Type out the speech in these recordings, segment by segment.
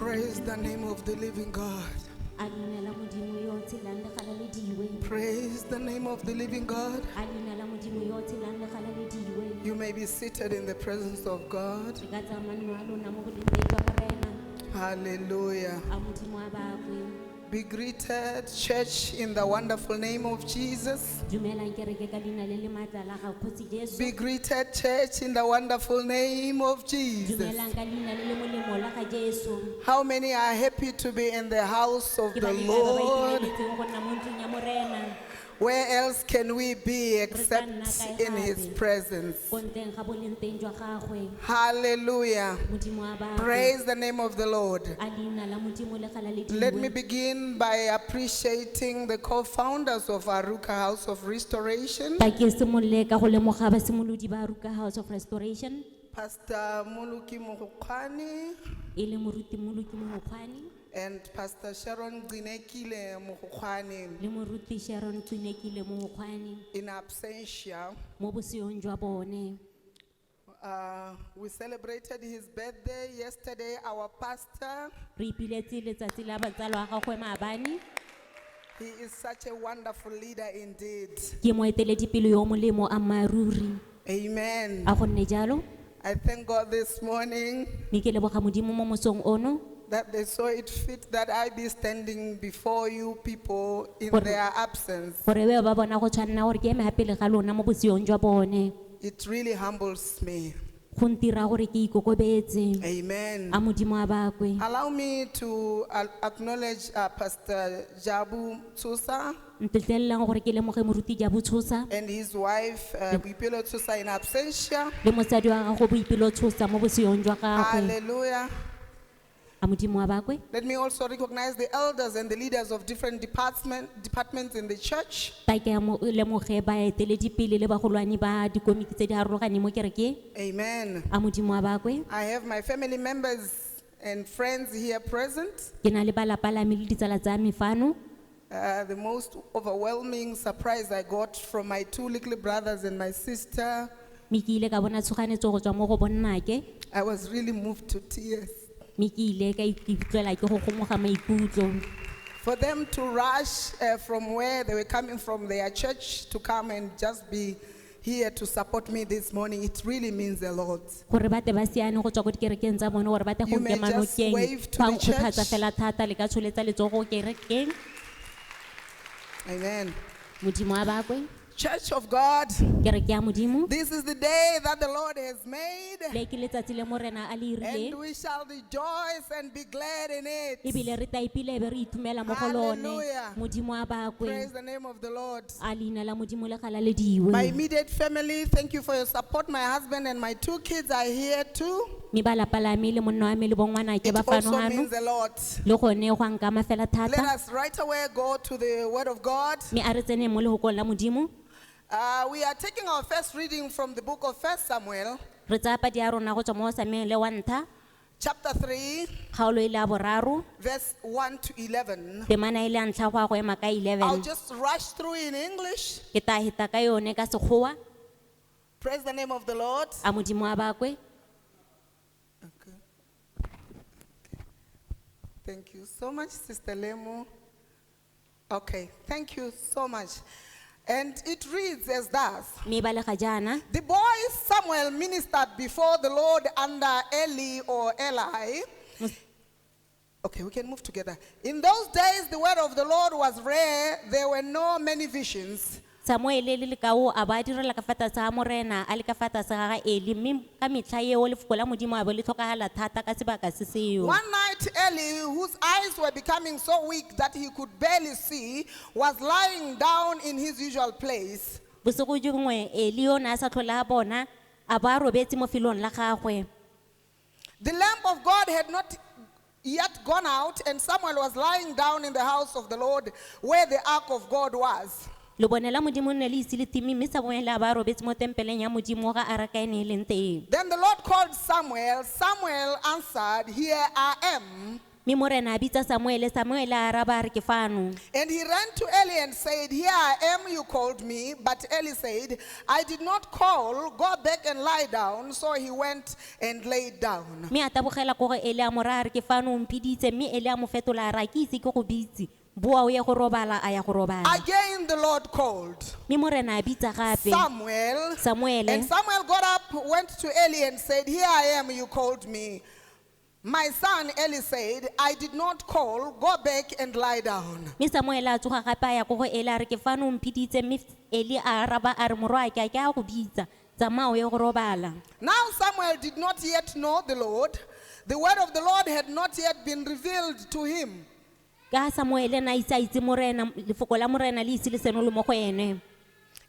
Praise the name of the living God. Praise the name of the living God. You may be seated in the presence of God. Hallelujah. Be greeted, church, in the wonderful name of Jesus. Be greeted, church, in the wonderful name of Jesus. How many are happy to be in the house of the Lord? Where else can we be except in His presence? Hallelujah. Praise the name of the Lord. Let me begin by appreciating the co-founders of Aruka House of Restoration. Pastor Muluki Muhukwani and Pastor Sharon Zinekile Muhukwani in absentia. We celebrated his birthday yesterday. Our pastor, he is such a wonderful leader indeed. Amen. I thank God this morning that they saw it fit that I be standing before you people in their absence. It really humbles me. Amen. Allow me to acknowledge Pastor Jabu Tsusa and his wife, Bipilo Tsusa, in absentia. Hallelujah. Let me also recognize the elders and the leaders of different departments in the church. Amen. I have my family members and friends here present. The most overwhelming surprise I got from my two little brothers and my sister, I was really moved to tears. For them to rush from where they were coming from, their church, to come and just be here to support me this morning, it really means a lot. You may just wave to the church. Amen. Church of God, this is the day that the Lord has made, and we shall rejoice and be glad in it. Hallelujah. Praise the name of the Lord. My immediate family, thank you for your support. My husband and my two kids are here too. It also means a lot. Let us right away go to the Word of God. We are taking our first reading from the book of 1 Samuel, chapter 3, verse 1 to 11. I'll just rush through in English. Praise the name of the Lord. Okay. Thank you so much, Sister Lemo. Okay, thank you so much. And it reads as thus. The boy Samuel ministered before the Lord under Eli or Eli. Okay, we can move together. In those days, the word of the Lord was rare. There were no many visions. One night, Eli, whose eyes were becoming so weak that he could barely see, was lying down in his usual place. The lamp of God had not yet gone out, and Samuel was lying down in the house of the Lord where the ark of God was. Then the Lord called Samuel. Samuel answered, "Here I am." Mi morena a bitsa Samuele, Samuele a araba a re ke fano. And he ran to Eli and said, "Here I am, you called me." But Eli said, "I did not call. Go back and lie down." So he went and laid down. Mi a tabogela ko go Eli a mo raya a re ke fano o mpiditse, mme Eli a mo fetola a re a ke itse ke go bitse. Boa o ye go robala a ya go robala. Again the Lord called Mi morena a bitsa gape Samuel. Samuele. And Samuel got up, went to Eli and said, "Here I am, you called me." My son Eli said, "I did not call. Go back and lie down." Mi Samuele a tsoga gape a ya ko go Eli a re ke fano o mpiditse, mme Eli a araba a re morwa ke a ke a go bitsa. Tsamaya o ye go robala. Now Samuel did not yet know the Lord. The word of the Lord had not yet been revealed to him. Ka Samuele na isa itse morena lefoko la morena le ise le seno le mo go ene.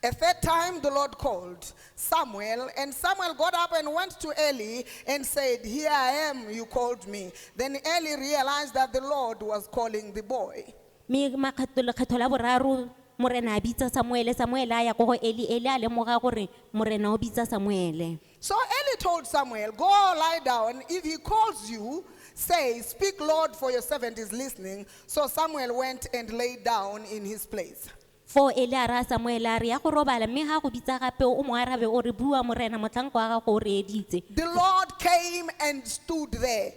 A third time the Lord called Samuel, and Samuel got up and went to Eli and said, "Here I am, you called me." Then Eli realized that the Lord was calling the boy. Mi makgetho la boraro morena a bitsa Samuele, Samuele a ya ko go Eli, Eli a lemoga gore morena o bitsa Samuele. So Eli told Samuel, "Go lie down. If he calls you, say, 'Speak, Lord, for your servant is listening.'" So Samuel went and lay down in his place. Fo Eli a ra Samuele a re ya go robala, mme ga go bitsa gape o mo arabe o re bua morena motlhanko wa gago o re editse. The Lord came and stood there,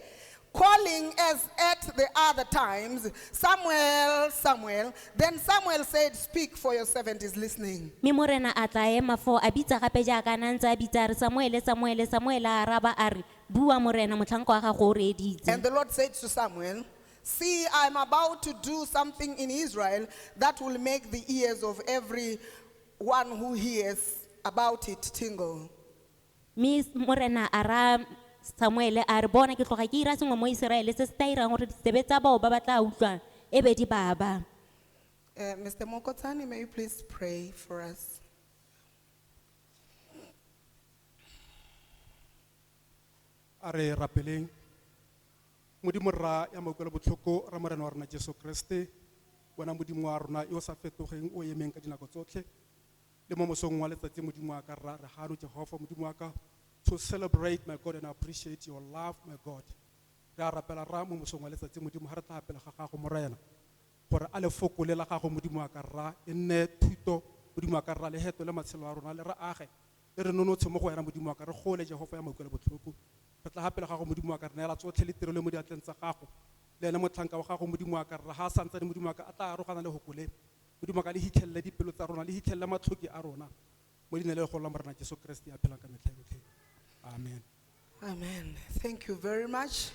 calling as at the other times, "Samuel, Samuel." Then Samuel said, "Speak, for your servant is listening." Mi morena a tla ema fo a bitsa gape jaaka na ntse a bitsa a re Samuele, Samuele, Samuele a araba a re bua morena motlhanko wa gago o re editse. And the Lord said to Samuel, "See, I'm about to do something in Israel that will make the ears of every one who hears about it tingle." Mi morena a ra Samuele a re bona ke tloga ke ira sengwe mo Iseraele se se tla irang gore ditsebe tsa bao ba batla utlwa e be di baba. Mr. Mokotani, may you please pray for us? Are rapeleng modimo rra ya makwela botlhoko ra morena wa rona Jesu Kriste bona modimo wa rona yo sa fetogeng o emeng ka dinako tsotlhe le mo mosong wa letsatsi modimo wa ka rra re gano Jehova modimo wa ka to celebrate, my God, and appreciate your love, my God. Re a rapela rra mo mosong wa letsatsi modimo ha re tla pele ga gago morena gore a le fokole la gago modimo wa ka rra e nne thuto modimo wa ka rra le heto le matshelo a rona le re age le re nonotshe mo go wena modimo wa ka re gole Jehova ya makwela botlhoko re tla gapela gago modimo wa ka re neela tsotlhe le tirelo mo diatleng tsa gago le ene motlhanka wa gago modimo wa ka re ha santse le modimo wa ka a tla arogana le hokole modimo wa ka le hitlhelele dipelo tsa rona le hitlhelele matlhoki a rona mo dinele le go la morena Jesu Kriste ya phela ka metlha yotlhe. Amen. Amen. Thank you very much.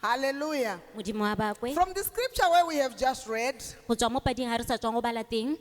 Hallelujah. Modimo wa bakwe From the scripture where we have just read, go tswa mo pading ha re sa tswang go bala teng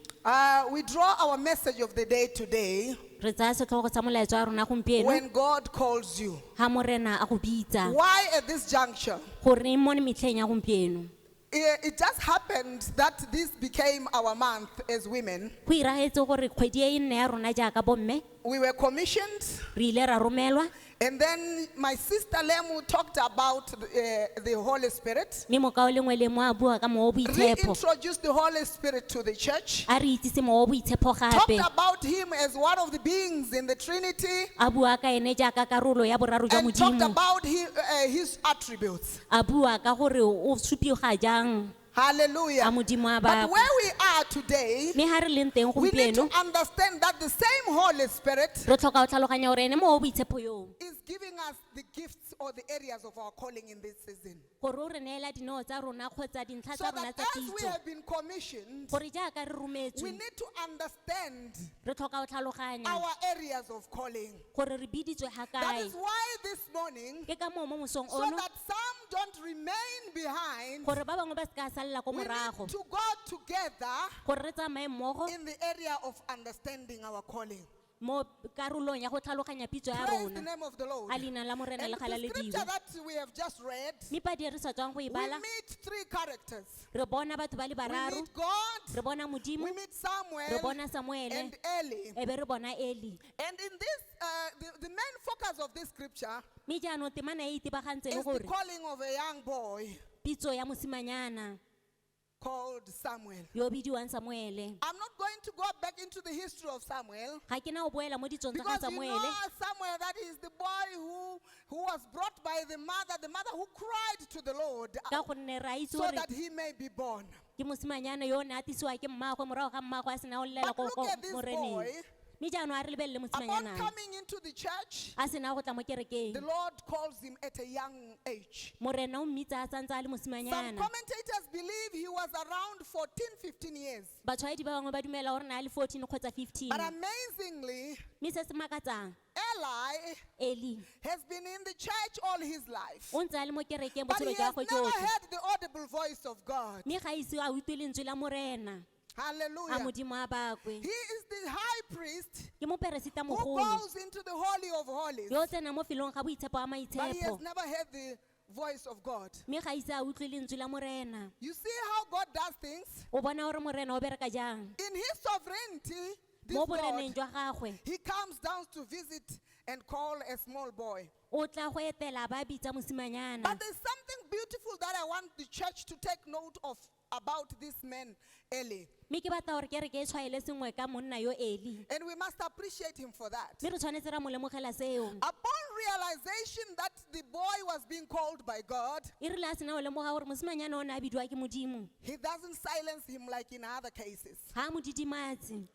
we draw our message of the day today. re tsaya setlhogo sa molaetso wa rona gompieno When God calls you, ha morena a go bitsa why at this juncture? gore mo metlheng ya gompieno. It just happened that this became our month as women. Go iragetse gore kgwedi e nne ya rona jaaka bomme We were commissioned, re ile ra romelwa and then my sister Lemu talked about the Holy Spirit, mme mokao lengwe le mo a bua ka moo boitshepo reintroduced the Holy Spirit to the church, a re itsise moo boitshepo talked gape about him as one of the beings in the Trinity, a bua ka ene jaaka karolo ya boraro jwa and talked modimo about his attributes. a bua ka gore o supiwa jang Hallelujah. a modimo a But bakwe where we are today, mme ha re leng teng we need to gompieno understand that the same Holy Spirit re tlhoka go tlhaloganya gore ene mo boitshepo yo is giving us the gifts or the areas of our calling in this season. gore o re neela dineo tsa rona kgotsa dintlha So tsa rona that tsa as we kitso have been commissioned, gore jaaka re we rometswe need to understand re tlhoka go tlhaloganya our areas of calling. gore re biditswe ga That kae is why this morning, ke ka moo mo mosong so ono that some don't remain behind, gore ba bangwe ba se ka salela ko we morago need to go together gore re tsamaye mmogo in the area of understanding our calling. mo karolong ya go tlhaloganya pitso ya Praise the rona name of the Lord. a leina la morena And le the galalediwe scripture that we have just read, mme padi e re sa tswang go e we bala meet three characters. re bona batho ba le We bararo meet God, re bona modimo we meet Samuel, re bona samuele and Eli. e be re bona eli And in this, the main focus of this scripture mme jaanong temana e itebagantse le is the gore calling of a young boy pitso ya mosimanyana called Samuel. yo o bidiwang samuele I'm not going to go back into the history of Samuel, ga ke na o boela mo ditsong tsa ga because you know samuele Samuel, that is the boy who was brought by by the mother who cried to the Lord ka gonne ra itse so gore that he may be born. ke mosimanyana yo ne a tisiwa ke mmagwe morago ga mmagwe a sena go llela But look at this moreneng boy. mme jaanong a re lebelele Upon mosimanyana coming into the church, a sena go tla mo kerekeng the Lord calls him at a young age. morena o mmitsa a santse a le Some mosimanyana commentators believe he was around 14, 15 years. batshwaedi ba bangwe ba dumela gore na a le 14 kgotsa 15 But amazingly, mme se se makatsang Eli eli has been in the church all his life. o ntse a le mo kerekeng But he botshelo jwa has gagwe never jotlhe heard the audible voice of God. mme ga ise a utlwe lentswe la morena a Hallelujah. modimo a bakwe He is the high priest ke moperesita who mogolo goes into the Holy of Holies. yo o tsena mo felong ga boitshepo a But he maitshepo has never heard the voice of God. mme ga ise a utlwe lentswe la morena You see how God does things? o bona gore morena o bereka jang In his sovereignty, this mo boreneng God, jwa gagwe he comes down to visit and call a small boy. o tla go etela ba bitsa mosimanyana But there's something beautiful that I want the church to take note of about this man, Eli. mme ke batla gore kereke e tshwaele sengwe ka monna yo eli And we must appreciate him for that. mme re tshwanetse ra mo lemogela seo Upon realization that the boy was being called by God, e rile a sena go lemoga gore mosimanyana o ne a bidiwa ke modimo he doesn't silence him like in other cases. ga a mo didimatse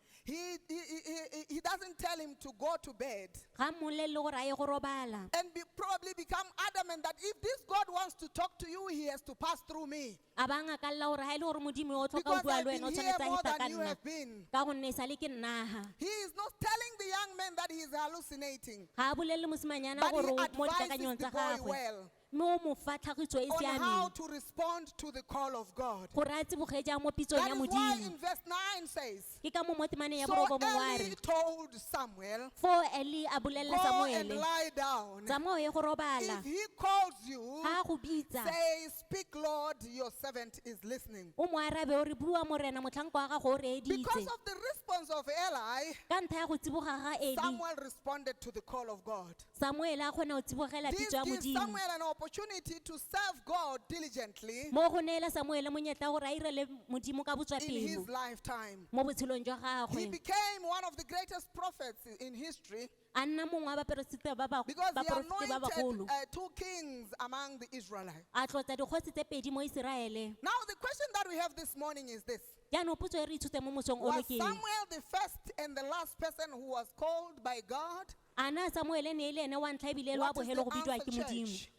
He doesn't tell him to go to bed ga a mmolelele gore a ye go robala and probably become adamant that if this God wants to talk to you, he has to pass through me. a ba ngakalela gore ga e le gore modimo o tlhoka Because go bua I've le been wena o here tshwanetse a more heta ka than you nna have been. ka gonne e sale ke nnaga He is not telling the young man that he is hallucinating, ga a bolelele mosimanyana but gore he mo advises dikakanyong the tsa boy gagwe well mme o mo fa tlhagiso e on how siameng to respond to the call of God. gore a tsibogetse jang mo pitsong That ya is why modimo in verse 9 says, ke ka mo mo temaneng ya so borobo mongwe a Eli re told Samuel, fo eli a bolelela go and samuele lie down. tsamao ye go robala If he calls you, ga a go bitsa say, speak, Lord, your servant is listening. o mo arabe o re bua morena motlhanko wa gago o re Because editse of the response of Eli, ka ntlha ya go tsiboga ga eli Samuel responded to the call of God. samuele a kgona go tsibogela This pitso ya gives modimo Samuel an opportunity to serve God diligently mo go neela samuele monyetla gore a irele modimo ka botswa in his pelo lifetime. mo botshelong jwa He gagwe became one of the greatest prophets in history a nna mongwe wa baperesite because he baporofete ba bagolo anointed 2 kings among the Israelites. a tlotsa dikgosi tse pedi mo iseraele Now, the question that we have this morning is this. jaanong potso e re ithutse mo mosong ono Was ke Samuel the first and the last person who was called by God? a na samuele ne e le ene wa ntlha ebile le wa What is bogelo go the bidwa answer, ke modimo church?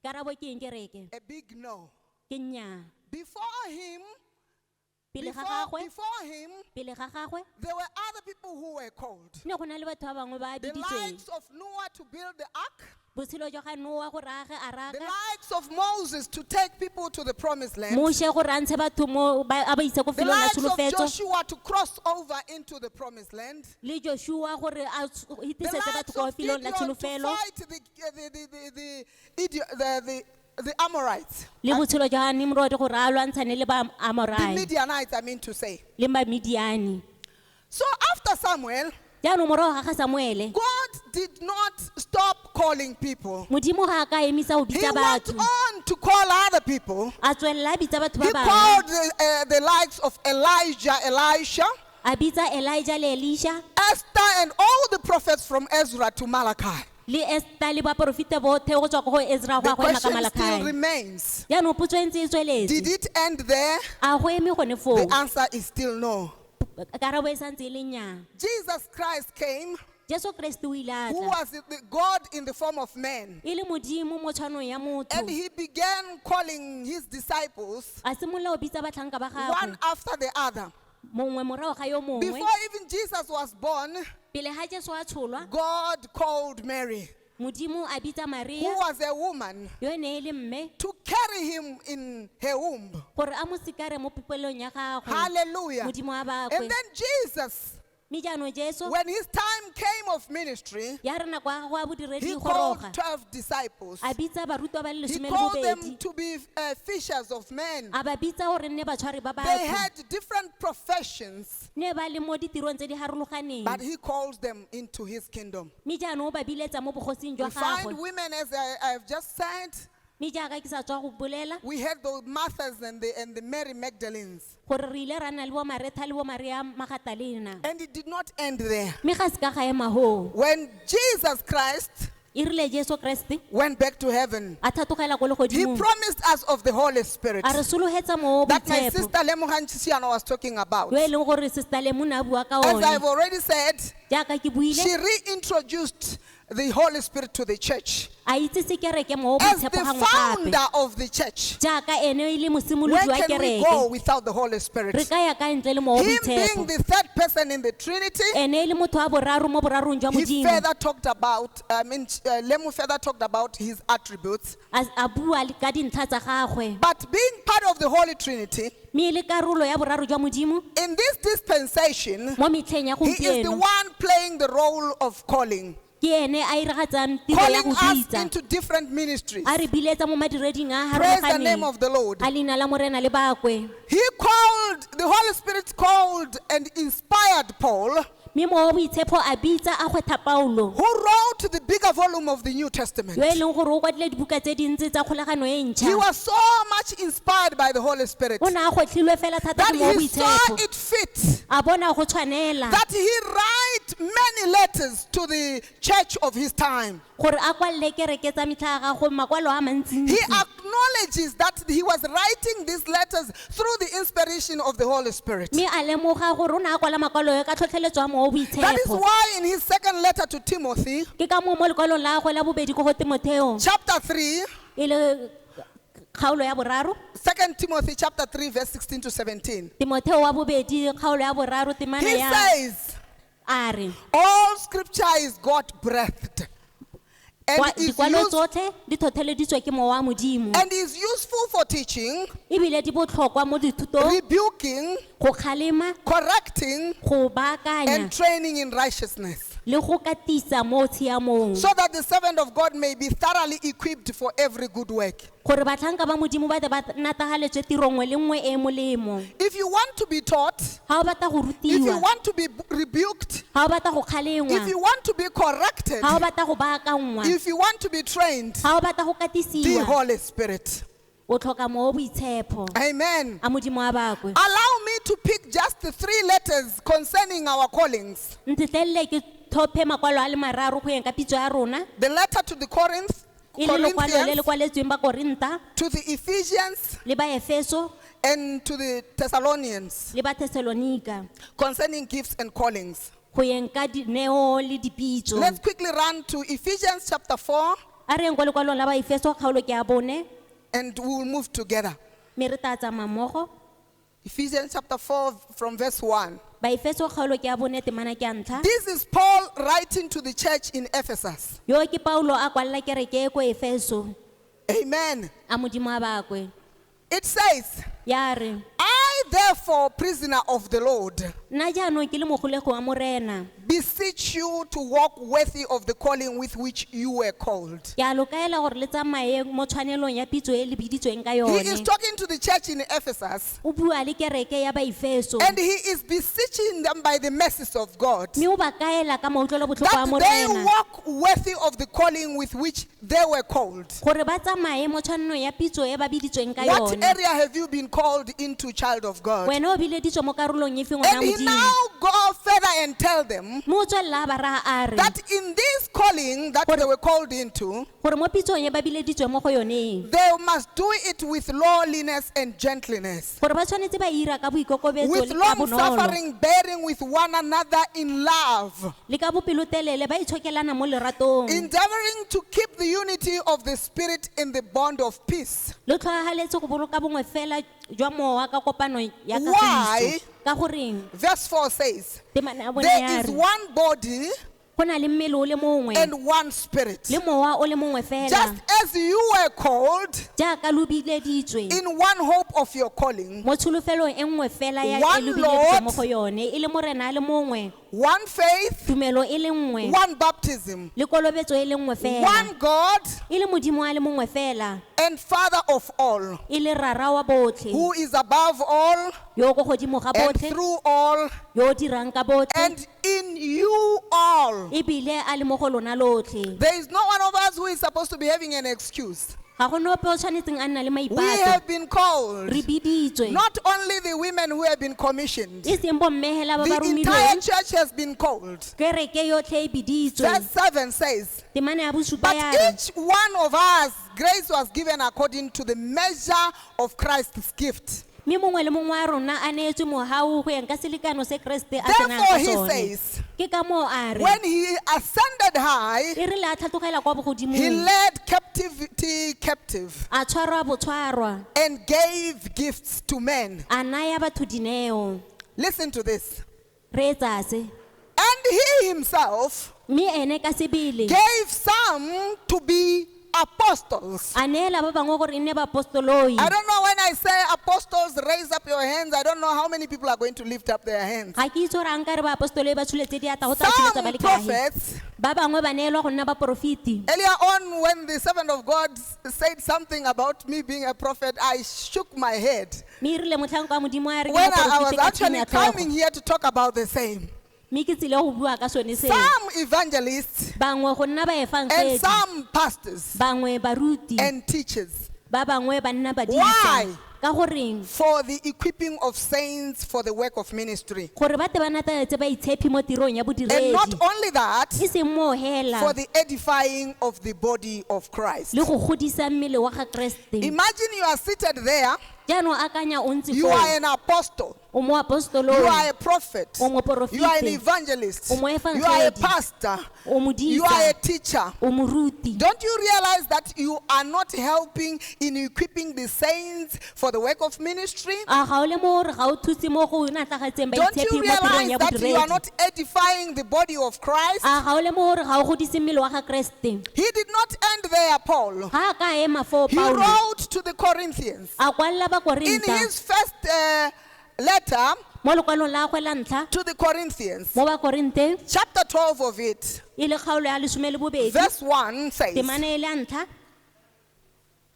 karabo ke eng kereke A big no. ke nnyaa Before him, pele ga before him, gagwe there were other people who were called. ne go na le batho ba bangwe ba The biditsweng likes of Noah to build the ark. botshelo jwa ga noa gore age a The raka likes of Moses to take people to the promised land. moshe gore a ntshe batho a ba ise ko The felong la likes of tsholofetso Joshua to cross over into the promised land. le joshua gore a The hitisetse likes batho ko of felong la Gideon to tsholofelo fight the Amorites. le botshelo jwa nimrod gore a lwantshane le ba The amorai Midianites, I mean to say. le bamidiani So after Samuel, jaanong morago ga ga samuele God did not stop calling people. modimo ga a ka emisa go He bitsa went batho on to call other people. a tswelela a bitsa batho He ba called bangwe the likes of Elijah, Elisha, a bitsa elijah le elisha Esther, and all the prophets from Ezra to Malachi. le esta le baporofite bothe go tswa go ezra go The a go ema ka question still malakai remains. jaanong potso e ntse e Did tsweletse it end there? a go eme gone foo The answer is still no. karabo e santse e le nnyaa Jesus Christ came, jesu kreste o ile a who tla was the God in the form of man. e le modimo mo tshwanong ya And motho he began calling his disciples a simolola go bitsa batlhanka ba one gagwe after the other. mongwe morago ga yo mongwe Before even Jesus was born, pele ga jesu a tsholwa God called Mary, modimo a bitsa who maria was a woman, yo e ne e le mme to carry him in her womb. gore a mo sikare mo pipelong ya gagwe Hallelujah. modimo a And bakwe then Jesus, mme jaanong jesu when his time came of ministry, ya re nako ya gagwe a bodiredi he e called goroga 12 disciples. a bitsa barutwa ba le He lesome le called them bobedi to be fishers of men. a ba bitsa gore nne batshwari ba They batho had different professions, ne ba le mo ditirong tse di harologaneng but he calls them into his kingdom. mme jaanong o ba biletsa mo bogosing jwa We find gagwe women, as I've just said, mme jaaka ke sa tswa go bolela we had the Marthas and the Mary Magdalenes. gore re ile ra nna le bo maretha le bo maria magatalena And it did not end there. mme ga se ka ga ema hoo When Jesus Christ e rile Jesu Kriste went back to heaven, a thatogela ko he legodimong promised us of the Holy Spirit a re sologetse mo that my boitshepo sister Lemohantshisiano was talking about. yo e leng gore sister Lemona a bua ka As one I've already said, jaaka ke buile she reintroduced the Holy Spirit to the church a itsise kereke mo as boitshepo the gangwe gape founder of the church. jaaka ene e le Where mosimolodi wa can we kereke go without the Holy Spirit? re ka ya ka ntle le mo Him being boitshepo the third person in the Trinity, ene e le motho wa boraro mo borarong jwa he modimo further talked about, Lemu further talked about his attributes. a bua le ka dintlha tsa gagwe But being part of the Holy Trinity, mme e le karolo ya boraro jwa modimo in this dispensation, mo metlheng ya he is the gompieno one playing the role of calling, ke ene a iragatsang tiro ya calling go us bitsa into different ministries. a re biletsa mo madireding a Praise the name harologaneng of the Lord. a leina la morena le bakwe He called, the Holy Spirit called and inspired Paul, mme mo boitshepo a bitsa a gwetha Paulo who wrote the bigger volume of the New Testament. yo e leng gore o kwadile dibuka tse dintsi tsa kgolagano e He ntšha was so much inspired by the Holy Spirit o ne a gotlhilwe fela thata that ke mo he saw boitshepo it fit a bona go tshwanela that he write many letters to the church of his time. gore a kwalle kereke tsa metlha ya gagwe makwalo a He mantsintsi acknowledges that he was writing these letters through the inspiration of the Holy Spirit. mme a lemoga gore o ne a kwala makwalo yo ka tlhotlheletso ya mo That is boitshepo why in his second letter to Timothy, ke ka moo mo lekwalong la gagwe la bobedi ko go timotheo chapter 3, e le kgaolo ya boraro 2 Timothy chapter 3, verse 16 to 17, timotheo wa bobedi kgaolo ya boraro temana he ya says, a re all scripture is God-breathed and dikwalo tsotlhe di tlhotlheleditswe ke mowa wa modimo is useful for teaching, ebile di botlhokwa mo dithutong rebuking, go kgalema correcting, go baakanya and training in righteousness, le go katisa mo tshiamong so that the servant of God may be thoroughly equipped for every good work. gore batlhanka ba modimo ba ba natagaletswe tiro nngwe le nngwe e molemo If you want to be taught, ga o batla go if you rutiwa want to be rebuked, ga o batla go kgalengwa if you want to be corrected, ga o batla go baakangwa if you want to be trained, ga o batla go the katisiwa Holy Spirit. o tlhoka mo boitshepo Amen. a modimo a bakwe Allow me to pick just the 3 letters concerning our callings. ntsetlelele ke tlhophe makwalo a le mararo go yeng ka pitso ya rona The letter to the e le lekwalo le le Corinthians, kwaletsweng ba Korinta to the Ephesians, le ba Efeso and to the Thessalonians le ba Thessalonika concerning gifts and callings. go yeng ka dineo le dipitso Let's quickly run to Ephesians chapter 4 a re yeng kwa lekwalong la ba Efeso kgaolo ke a bone and we will move together. mme re tla tsamaya mmogo Ephesians chapter 4 from verse 1. ba Efeso kgaolo ke a bone temana ke a ntlha This is Paul writing to the church in Ephesus. yo ke Paulo a kwalela kereke e ko Efeso Amen. a modimo a bakwe It says, ya re I therefore, prisoner of the Lord, nna jaanong ke le mogolego wa morena beseech you to walk worthy of the calling with which you were called. ke a lokaela gore le tsamaye mo tshwanelong ya pitso e le biditsweng ka He is yone talking to the church in Ephesus o bua le kereke ya ba Efeso and he is beseeching them by the mercies of God mme o ba kaela ka mautlwelo botlhoko that wa they morena walk worthy of the calling with which they were called. gore ba tsamaye mo tshwanelong ya pitso e ba biditsweng ka What yone area have you been called into, child of God? wena o bileditswe mo karolong e feng ona And he modimo now go further and tell them mo o tswelela ba raya a re that in this calling that they were called into, gore mo pitsong e ba bileditswe mo go yone they must do it with lowliness and gentleness, gore ba tshwanetse ba ira ka boikokobetso with le ka long bonolo suffering, bearing with one another in love, le ka bopelotelele ba itshokelana mo leratong endeavoring to keep the unity of the Spirit in the bond of peace. le tlhoagaletse go boloka bongwe fela jwa mowa ka kopano ya Why? kagiso ka goreng Verse 4 says, temana ya bone there ya is re one body go na le mmele o le mongwe and one spirit, le mowa o le mongwe fela just as you were called jaaka lo bileditswe in one hope of your calling, mo tsholofelong e nngwe fela ya One e lo bileditswe mo Lord, go yone e le morena a le mongwe one faith, tumelo e le nngwe one baptism, le kolobetso e le nngwe fela one God e le modimo a le mongwe fela and Father of all, e le rara wa botlhe who is above all yo o ko godimo ga and botlhe through all yo o dirang ka botlhe and in you all. ebile a le mo go lona lotlhe There is no one of us who is supposed to be having an excuse. ga go no ope o tshwanetseng a nna le We maipato have been called. re biditswe Not only the women who have been commissioned. e seng bommehela ba ba The entire romilweng church has been called. kereke yotlhe e biditswe Verse 7 says, temane ya bosupa but ya re each one of us, grace was given according to the measure of Christ's gift. mme mongwe le mongwe wa rona a neetswe mogau go yeng ka selekano se keresete a tsenang Therefore ka he sone says, ke ka moo a re when he ascended high, e re le a tlhatlogela kwa he bogodimong led captivity captive a tshwarwa botshwarwa and gave gifts to men. a naya batho dineo Listen to this. re etsa se And he himself mme ene ka sebele gave some to be apostles. a neela ba bangwe gore e nne baapostoloi I don't know when I say apostles, raise up your hands. I don't know how many people are going to lift up their hands. ga ke itse gore a nka re baapostoloi ba tsholetse diata go tla tsholetsa ba Some le kae prophets, ba bangwe ba neelwa go nna baporofiti earlier on when the servant of God said something about me being a prophet, I shook my head. mme e rile motlhanko wa modimo a re ke When I was moporofiti ka actually tshenya coming tlhogo here to talk about the same. mme ke tsile go bua ka sone seo Some evangelists bangwe go nna and baefangedi some pastors bangwe baruti and teachers. ba bangwe ba nna Why? badisa ka goreng For the equipping of saints for the work of ministry. gore ba te ba nataletse ba itshepi mo tirong ya And not bodiredi only that, e seng moo hela for the edifying of the body of Christ. le go godisa mmele wa ga keresete Imagine you are seated there, jaanong akanya o ntse you foo are an apostle, o mo you apostoloi are a prophet, o moporofete, you are an evangelist, o you are a moefangedi, pastor, o you are a modisa teacher. o moruti Don't you realize that you are not helping in equipping the saints for the work of ministry? a ga o le mo gore ga o thuse mo go natlagetseng Don't baitshepi you mo tirong realize ya that you are bodiredi not edifying the body of Christ? a ga o le mo gore ga o godise mmele wa ga keresete He did not end there, Paul. ga a ka ema foo He paulo wrote to the Corinthians a kwalela in bakorinta his first letter mo lekwalong la gagwe la ntlha to the Corinthians, mo bakorinte chapter 12 of it, e le kgaolo ya lesome le bobedi verse 1 says, temane e le ya ntlha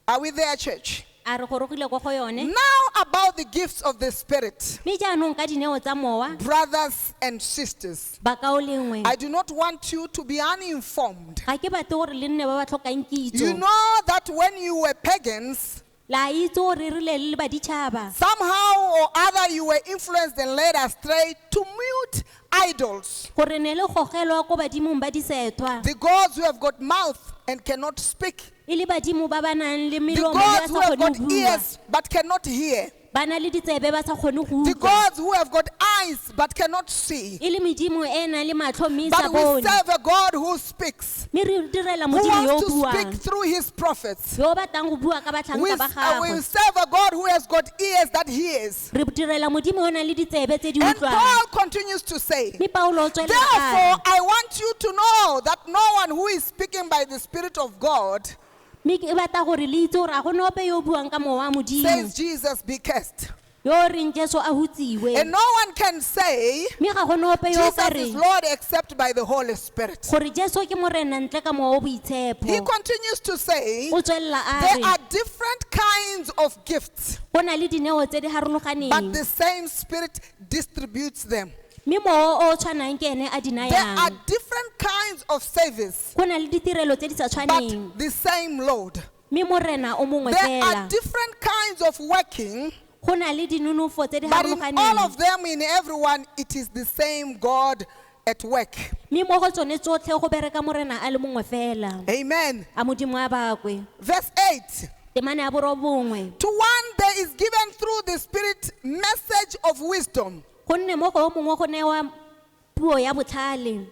are we there, church? a re gorogile kwa go yone Now about the gifts of the Spirit, mme jaanong ka dineo tsa mowa brothers and sisters, ba kao lengwe I do not want you to be uninformed. ga ke batle gore le nne ba ba tlhokang You kitso know that when you were pagans, la itse gore re rile le baditšhaba somehow or other you were influenced and led astray to mute idols, gore ne le gogelwa ko badimong ba disethwa the gods who have got mouth and cannot speak, e le badimo ba ba nang le the melomo le gods ba who sa have kgone got go bua ears but cannot hear, ba na le ditsebe ba sa kgone go the utlwa gods who have got eyes but cannot see. e le medimo e nang le matlho mme e sa But we bone serve a God who speaks, mme re direla who modimo yo o wants to speak buang through his prophets. yo o batlang go bua ka batlhanka ba We gagwe serve a God who has got ears that hears. re direla modimo yo o nang le ditsebe tse di And utlwang Paul continues to say, mme paulo o tswelela therefore, a I want you to know that no one who is speaking by the Spirit of God, mme ke batla gore le itse gore a gone ope yo o buang ka mowa wa modimo says Jesus be cursed. yo o reng jesu a hutsiwe And no one can say mme ga gone ope yo o ka Jesus is reng Lord except by the Holy Spirit. gore jesu ke morena ntle ka mowa o He boitshepo continues to say, o tswelela a there re are different kinds of gifts, go na le dineo tse di but harologaneng the same Spirit distributes them. mme moo o tshwanang ke ene a di There are nayang different kinds of service, go na le ditirelo tse di sa tshwaneng but the same Lord. mme morena o mongwe There are fela different kinds of working, go na le dinonofo tse di but in all harologaneng of them, in everyone, it is the same God at work. mme mo go tsone tsotlhe go bereka morena a le mongwe fela Amen. a modimo a bakwe Verse 8. temane ya borobongwe To one there is given through the Spirit message of wisdom, gonne mo go o mongwe go newa puo ya botlhale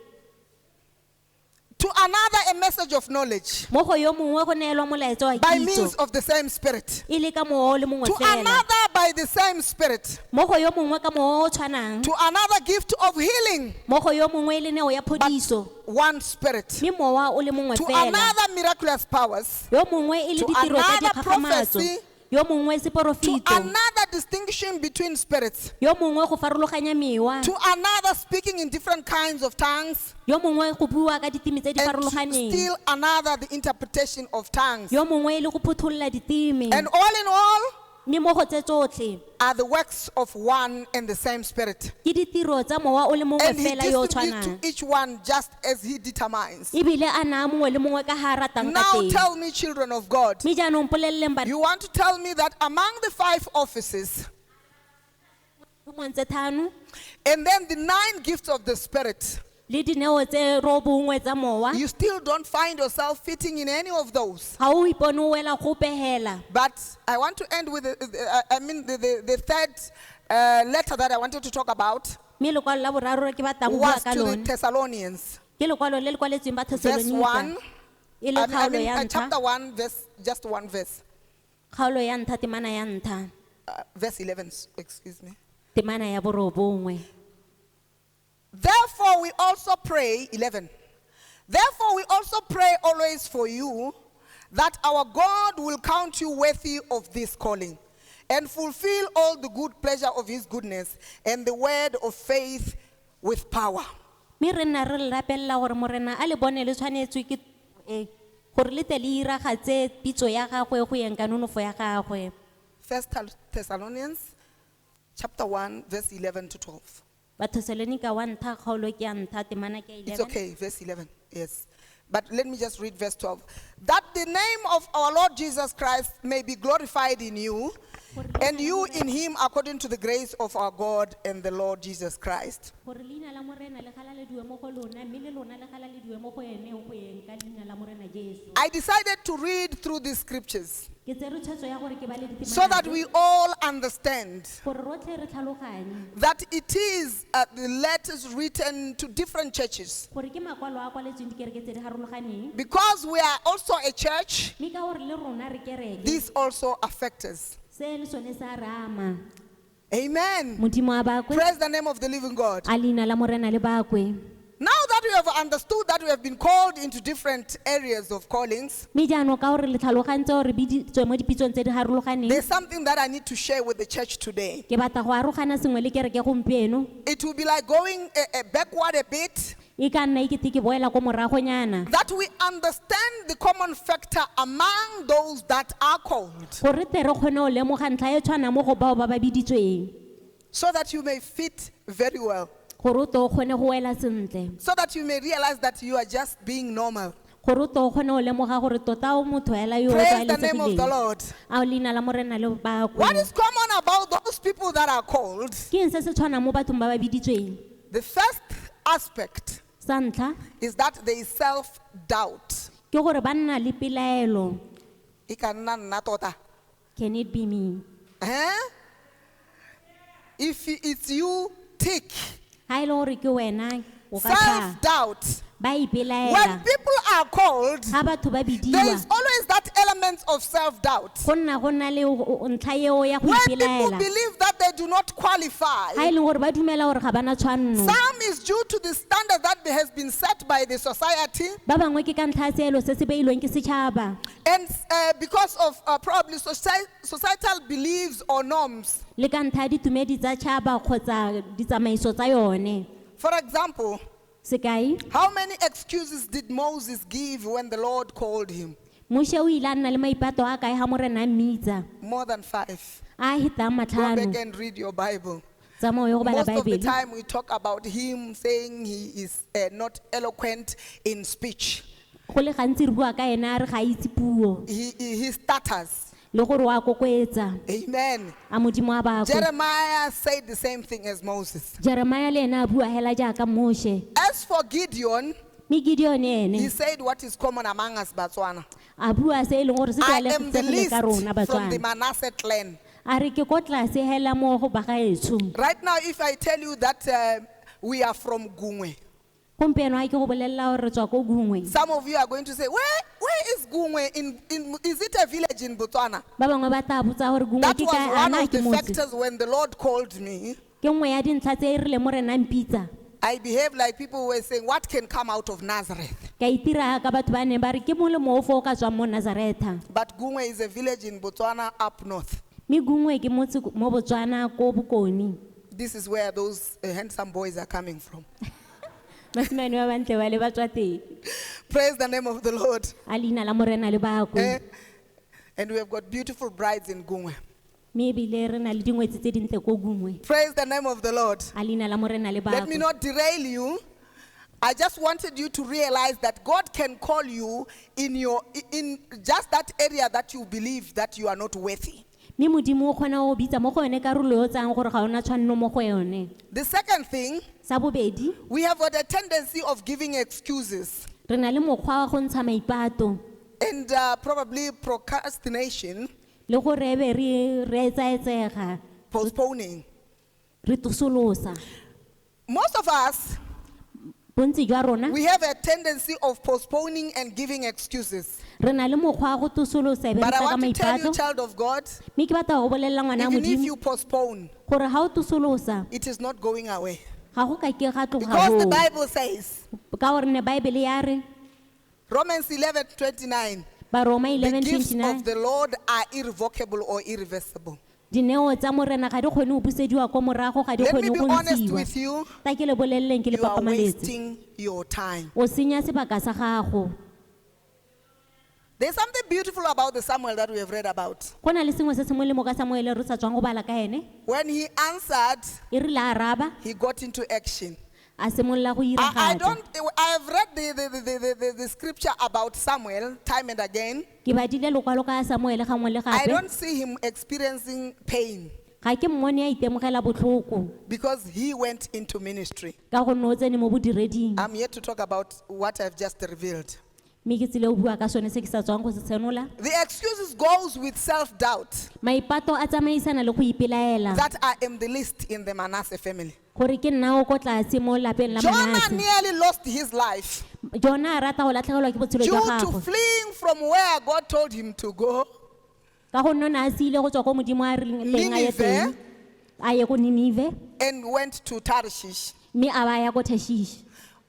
to another a message of knowledge, mo go yo mongwe go neelwa molaetsa wa by means kitso of the same Spirit. e le ka mowa o le mongwe To fela another by the same Spirit. mo go yo mongwe ka mowa o tshwanang To another gift of healing, mo go yo mongwe e le neo ya phodiso one Spirit. mme mowa o le mongwe To fela another miraculous powers. yo mongwe e le To ditiro tsa another dikgagamatso prophecy. yo mongwe To seporofito another distinction between spirits. yo mongwe go farologanya mewa To another speaking in different kinds of tongues. yo mongwe go bua ka ditimi tse di And to farologaneng still another the interpretation of tongues. yo mongwe e le go photolola ditimi And all in all, mme mo go tse tsotlhe are the works of one and the same Spirit. ke ditiro tsa mowa o le mongwe And he fela yo o distributes tshwanang to each one just as he determines. ebile a naa mongwe le mongwe ka ga a ratang ka Now teng tell me, children of God, mme jaanong poleleleng bana you want to tell me that among the 5 offices tse thano and then the 9 gifts of the Spirit, le dineo tse robongwe tsa mowa you still don't find yourself fitting in any of those. ga o ipone o wela go pegela But I want to end with the third letter that I wanted to talk about mme lekwalo la boraro ke batang go bua was ka to the lone Thessalonians. ke lekwalo le le kwaletsweng ba Verse 1, e le kgaolo ya chapter ntlha 1, just one verse. kgaolo ya ntlha temana ya ntlha Verse 11, excuse me. temana ya borobongwe Therefore we also pray, 11. Therefore we also pray always for you, that our God will count you worthy of this calling, and fulfill all the good pleasure of his goodness, and the word of faith with power. mme re nna re le rapelela gore morena a le bone le tshwanetswe ke gore le tle le iragatse pitso ya gagwe go yeng ka nonofo ya gagwe 1 Thessalonians chapter 1, verse 11 to 12. bathesalonika wa ntlha kgaolo ke ya ntlha temana ke It's 11 okay, verse 11, yes. But let me just read verse 12. That the name of our Lord Jesus Christ may be glorified in you, and you in him according to the grace of our God and the Lord Jesus Christ. gore leina la morena le galalediwe mo go lona mme le lona le galalediwe mo go ene go yeng ka leina la morena Jesu I decided to read through these scriptures ke tsere tshwetso ya gore ke ba le so that we all understand gore rotlhe re tlhaloganye that it is the letters written to different churches. gore ke makwalo a kwaletsweng dikereke tse di harologaneng Because we are also a church, mme ka gore le rona re kereke this also affects us. se le sone sa re ama Amen. modimo a bakwe Praise the name of the living God. a leina la morena le bakwe Now that we have understood that we have been called into different areas of callings, mme jaanong ka gore le tlhalogantse gore biditswe mo dipitsong tse di harologaneng there's something that I need to share with the church today. ke batla go arogana sengwe le kereke gompieno It will be like going backward a bit, e ka nna ikete ke boela ko moragonyana that we understand the common factor among those that are called, gore tle re kgone go lemoga ntlha e tshwana mo go bao ba ba biditsweng so that you may fit very well, gore o tle o kgone go wela sentle so that you may realize that you are just being normal. gore o tle o kgone go lemoga gore tota o motho hela yo o Praise the name of the tlwaeletsegileng Lord. a o leina la morena le bakwe What is common about those people that are called? ke eng se se tshwanang mo bathong ba ba biditsweng The first aspect sa ntlha is that there is self-doubt. ke gore ba nna le pelaelo E ka nna nna tota. can it be me If it's you, tick. ha e le gore ke wena o ka tla Self-doubt. ba When ipelaela people are called, ha batho ba there bidiwa is always that element of self-doubt. go nna le ntlha eo ya go When people ipelaela believe that they do not qualify, ha e leng gore ba dumela gore ga bana tshwanno some is due to the standard that has been set by the society, ba bangwe ke ka ntlha ya seelo se se beilweng ke setšhaba and because of probably societal beliefs or norms. le ka ntlha ya ditumedi tsa tšhaba kgotsa ditsamaiso tsa yone For example, sekai how many excuses did Moses give when the Lord called him? moshe o ile a nna le maipato a kae ga morena a mmitsa More than 5. a hetang Go back matlhano and read your Bible. tsamao ya go bala Most of the baebele time we talk about him saying he is not eloquent in speech. go le gantsi re bua ka ene a re ga a itse puo He stutters. le gore wa kokoetsa Amen. a modimo a bakwe Jeremiah said the same thing as Moses. jeremia le ene a bua hela jaaka moshe As for Gideon, mme gideon ene he said what is common among us Botswana. a bua se e leng gore se I am the tlwaelegile least ka rona from the batswana Manasseh clan. a re ke ko tlase hela mo go bagaetsho Right now, if I tell you that we are from Gungwe, gompieno a ke go bolelela gore re tswa ko gungwe some of you are going to say, where is Gungwe? Is it a village in Botswana? ba bangwe ba tla botsa gore gungwe That ke was ka one ana of ke the motse factors when the Lord called me. ke nngwe ya dintlha tse e rile mo rena mpitsa I behaved like people were saying, what can come out of Nazareth? ka itira ka batho ba ne ba re ke molemo o fo o ka tswang mo nazaretha But Gungwe is a village in Botswana up north. mme gungwe ke motse mo botswana ko bokoni This is where those handsome boys are coming from. basimane ba bantle ba le ba tswa teng Praise the name of the Lord. a leina la morena le bakwe And we have got beautiful brides in Gungwe. maybe le re na le dingwetsi tse dintle ko gungwe Praise the name of the Lord. a leina la morena le Let me bakwe. not derail you. I just wanted you to realize that God can call you in just that area that you believe that you are not worthy. Mme Modimo o kgona go bitsa mo go yone karolo yo tsang gore ga ona tshwanno mo go yone. The second thing, Sa bobedi, we have got a tendency of giving excuses re na le mokgwa wa go ntsha maipato and probably procrastination, le gore e be re etsaetsega postponing. re tosolosa. Most of us, Bontsi jwa rona we have a tendency of postponing and giving excuses. re na le mokgwa wa go tosolosa e be re But I tla ka want to tell you, maipato. child of God, Mme ke batla go bolelela ngwana wa even if Modimo you postpone, gore ga o tosolosa it is not going away. ga go ka ke ga tloga Because the go Bible says, ka gore ne Bible ya re Romans 11:29, Baroma the gifts 11:29 of the Lord are irrevocable or irreversible. dineo tsa morena ga di kgone go busediwa ko morago ga di Let me kgone be go honest ntshiwa. with you, Ta ke le boleleleng ke le you are papamaletse wasting your time. o senya sebaka sa gago. There's something beautiful about the Samuel that we have read about. Go na le sengwe se se molemo ka Samuele re sa tswang go bala ka ene. When he answered, E rile a araba he got into action. a simolola go I iragatsa. have read the scripture about Samuel time and again. Ke badile lokwalo ka Samuele gangwe le I gape don't see him experiencing pain ga ke mmone a itemogela botlhoko because he went into ministry. ka gonne o tsene mo bodireding. I'm here to talk about what I've just revealed. Mme ke tsile o bua ka sone se ke sa tswang go se tshenola. The excuses goes with self-doubt Maipato a tsamaisana le go ipelaela that I am the least in the Manasseh family. gore ke nna o ko tlase mo lapeng la Jonah Manase. nearly lost his life Jona a rata go latlhegelwa ke botshelo due jwa to gagwe fleeing from where God told him to go. ka gonne o ne a siile go tswa ko modimo a rileng a ye teng Nineveh. a ye ko Ninive And went to Tarshish, mme a ba ya ko Tashish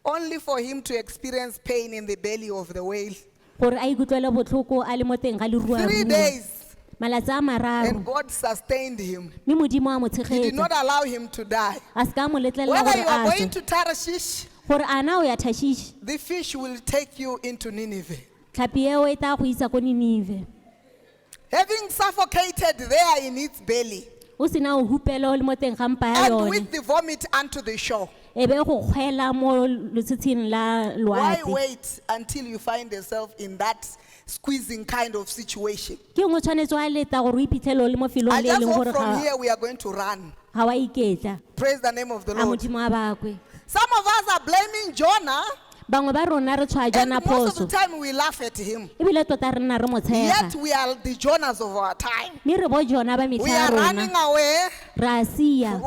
only for him to experience pain in the belly of the whale. gore a ikutlwele botlhoko a le mo teng ga 3 leruarua days, malatsi a mararo and God sustained him. mme modimo a mo He did not tshegetsa allow him to die. a se ka mo letlelela Whether gore you are a going tswe to Tarshish, gore a na o ya Tashish the fish will take you into Nineveh. tlhapi eo e tla go isa ko Ninive Having suffocated there in its belly, o sena o hupela o le mo teng ga mpa ya and yone with the vomit unto the shore. e be go kgwela mo letshitshing la Why loapi wait until you find yourself in that squeezing kind of situation? ke ngwe tshwanetse a leta gore o iphitlhele o le mo I felong le e just leng hope gore from ga here we are going to run. wa iketla Praise the name of the a Lord. modimo a bakwe. Some of us are blaming Jonah, Bangwe ba rona re tshwa and Jona most of the phoso time we laugh at him. ebile tota re nna re mo Yet tshega we are the Jonahs of our time. mme re bo Jona ba We metlha ya are running rona away. ra sia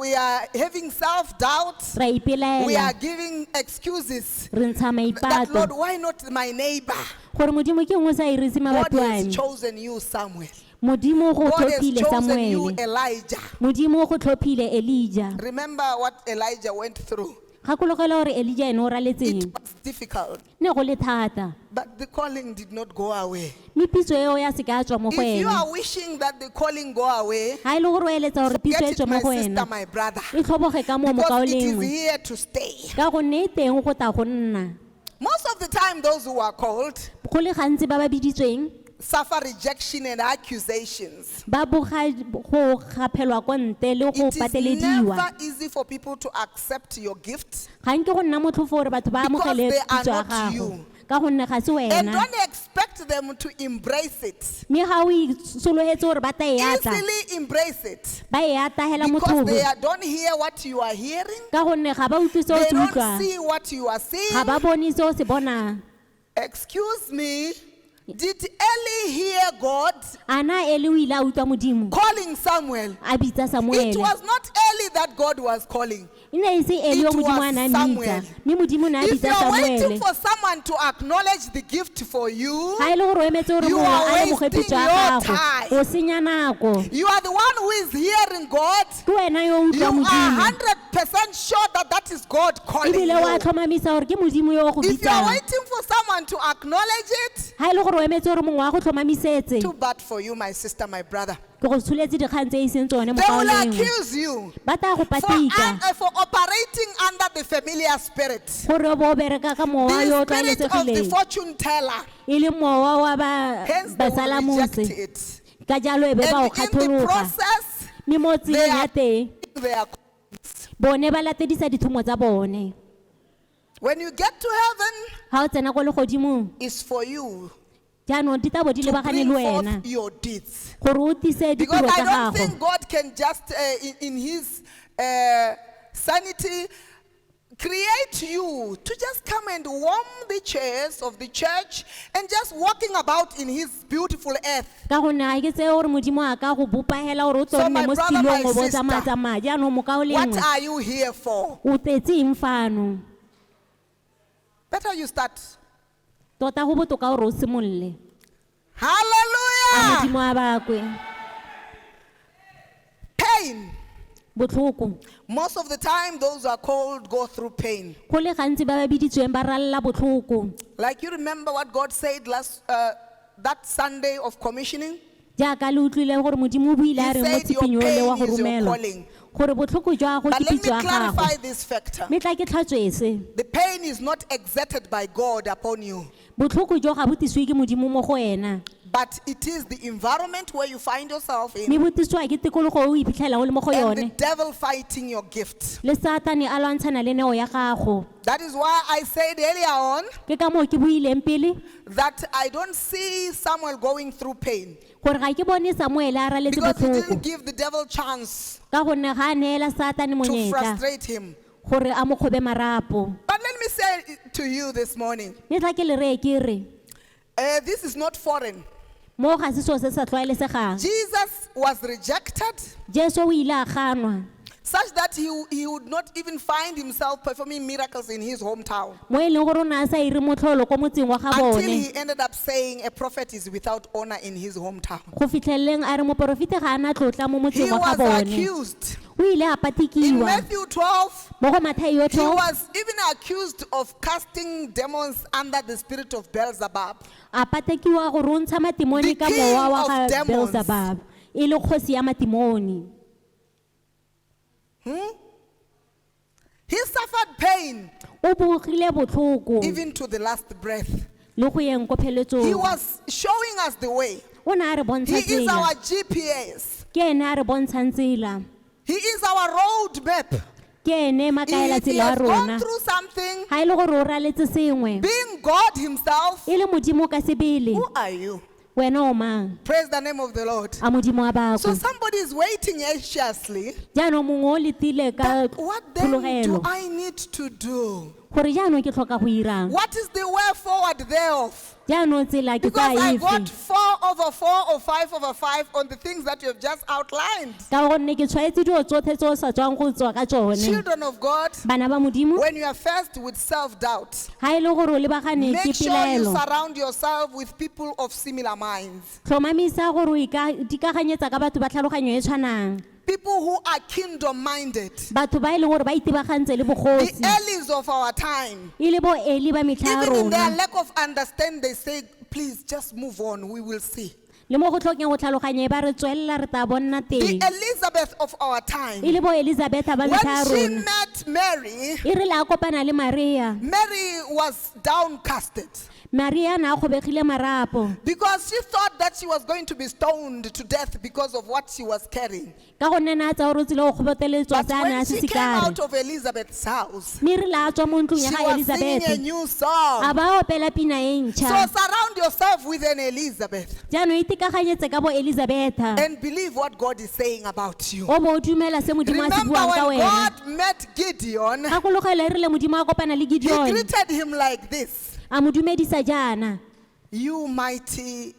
We are having self-doubt. ra We are ipelaela giving excuses. re ntsha That Lord, maipato why not my neighbor? gore modimo ke ngwe sa irise God mabapi has ame chosen you, Samuel. modimo go God has tlhophile chosen you, Samuele Elijah. modimo go tlhophile Elijah Remember what Elijah went through. gakologela gore Elijah ene o It raletseng was difficult, ne go le thata but the calling did not go away. mme pitso eo ya se ka tswa mo go If you ene are wishing that the calling go away, ga e le gore o eletsa gore pitso get e it, tswe mo my go sister, ena my brother. e tlhoboge ka mo mo ka o Because it is lengwe here to stay. ka gonne e teng go ta go nna Most of the time, those who are called go le gantsi ba ba biditsweng suffer rejection and accusations. ba boga go gapelwa ko ntle le go It is patelediwa never easy for people to accept your gift. ga nke go nna motlhofo gore batho ba Because amogele they are pitso ya not gago you. ka gonne ga se And wena don't expect them to embrace it. mme ga o isologetse gore ba ta e atla Easily embrace it. ba e atagela Because they motlhobo don't hear what you are hearing. ka gonne ga ba utlwe se o They se don't utlwang see what you are ga seeing. ba bone se o se bonang Excuse me. Did Eli hear God a na Eli o ile a utlwa modimo calling Samuel? a bitsa It Samuele was not Eli that God was calling. e ne e se Eli o It modimo was a na Samuel. mmitsa mme modimo ne a If you bitsa are waiting Samuele for someone to acknowledge the gift for you, ga e le gore o emetse gore You mongwe are a lemoge wasting pitso ya your gago time. o senya nako you are the one who is hearing God. ke wena yo o You utlwa are modimo 100% sure that that is God calling ebile wa you. tlhomamisa gore ke modimo yo o go If you are bitsang waiting for someone to acknowledge it, ga e le gore o emetse gore mongwe wa go tlhomamisetse too bad for you, my sister, my brother. ke go tsholetse dikgang tse e seng tsone mo They will kaolengwe accuse you ba tla go patika for operating under the familiar spirit. gore o bo o bereka ka mowa yo o The spirit of the tlwaelesegileng fortune teller. e le mowa wa ba Hence, they will reject basalamose it. ka jalo e be ba o And in the kgathologa process, mme mo tseleng they ya are teng their bone ba latedisa dithumo tsa bone when you get to heaven, ha o tsena go le godimong it's for you jaanong di tabo di to lebagane bring le wena forth your deeds. gore o tise Because ditiro I tsa don't gago think God can just, in His sanity, create you to just come and warm the chairs of the church and just walking about in His beautiful earth. ka gonne ga ke tseye gore modimo a ka go bopagela gore o So tsonne my mo brother, my setilong o bo sister, tsamaya jaanong mokao le What nngwe are you here for? o tetseng fano Better you start. tota go botoka gore o simolole a Hallelujah! modimo a bakwe Pain. botlhoko Most of the time, those who are called go through pain. go le gantsi ba ba biditsweng ba ralla botlhoko Like you remember what God said that Sunday of commissioning? jaaka le utlwile gore modimo o buile a re mo He said your tshepeng yo le wa pain go is your romelwa calling. gore botlhoko jwa go But ke let me pitso ya gago clarify this factor. mme tla ke tlhatswe se The pain is not exerted by God upon you, botlhoko jo ga botiswe ke modimo mo go wena but it is the environment where you find yourself mme in botiswa ke tikologo o iphitlhela o le mo go and the yone devil fighting your gift. le satane a lwantshana le neo ya gago That is why I said earlier on ke ka moo ke buileng pele that I don't see Samuel going through pain gore ga ke bone samuele a raletse because he botlhoko didn't give the devil chance ka gonne ga a neela satane to monyetla frustrate him. gore a mo kgobe marapo But let me say to you this morning, mme tla ke le reye ke re this is not foreign. mo ga se seo se sa tlwaelesegang Jesus was rejected jesu o ile a ganwa such that he would not even find himself performing miracles in his hometown mo e leng gore o ne a sa ire motlholo ko motseng wa ga until bone he ended up saying a prophet is without honor in his hometown. go fitlheleleng a re moporofete ga a na tlotla mo He motseng wa was ga bone accused. o ile a In patikiwa Matthew 12, mo go mathaio he tho was even accused of casting demons under the spirit of Beelzebub. a patakiwa gore o ntsha matimoni The ka king mowa wa of ga demons. beelzebub e le kgosi ya matimoni He suffered pain o bogile botlhoko even to the last breath. le go yeng ko He pheletsong was showing us the way. o ne a re He bontsha is tsela our GPS. ke ene a re bontshang tsela He is our road map. ke ene makaela If he tsela ya has gone rona through something, ga e le gore o raletse sengwe being God himself, e le modimo ka sebele who are you? wena o mang Praise the name of the Lord. a modimo a So bakwe somebody is waiting anxiously. jaanong mongwe o letile ka What then do tlhologelo I need to do? gore jaanong ke tlhoka go irang What is the way forward thereof? jaanong tsela ke Because tsa I got efe 4/4 or 5/5 on the things that you have just outlined. ka gonne ke tshwaetse dilo tsotlhe tse o sa tswang go tswa ka tsone Children of God, bana ba modimo when you are faced with self-doubt, ga e le gore o lebagane ke make sure you pelaelo surround yourself with people of similar minds. tlhomamisa gore o dikaganyetsa ka batho ba tlhaloganyo e tshwanang People who are kingdom-minded. batho ba e leng gore ba itebagantse le The bogosi Elis of our time. e le bo eli ba metlha ya Even in their rona lack of understanding, they say, please just move on, we will see. le mo go tlhokeng go tlhaloganya e ba re tswelela re ta bonna The teng Elizabeth of our e time. le bo elizabeta ba When metlha ya she rona met Mary, e re le a kopana le maria Mary was downcasted maria a ne a kgobegile marapo because she thought that she was going to be stoned to death because of what she was carrying. ka gonne na a tsa gore o tsile go kgoboteletswa But tse a ne when a se she came sekare out of Elizabeth's house, mme e re le a tswa mo ntlong she ya ga was singing a elizabete new a song. ba opela pina e So ntšha surround yourself with an Elizabeth jaanong itekaganyetse ka bo elizabeta and believe what God is saying about you. o bo o dumela se modimo a se Remember buang ka when wena God met Gideon, gakologelwa e rile modimo a kopana le he gideon greeted him like this: a mo dumedisa jaana you mighty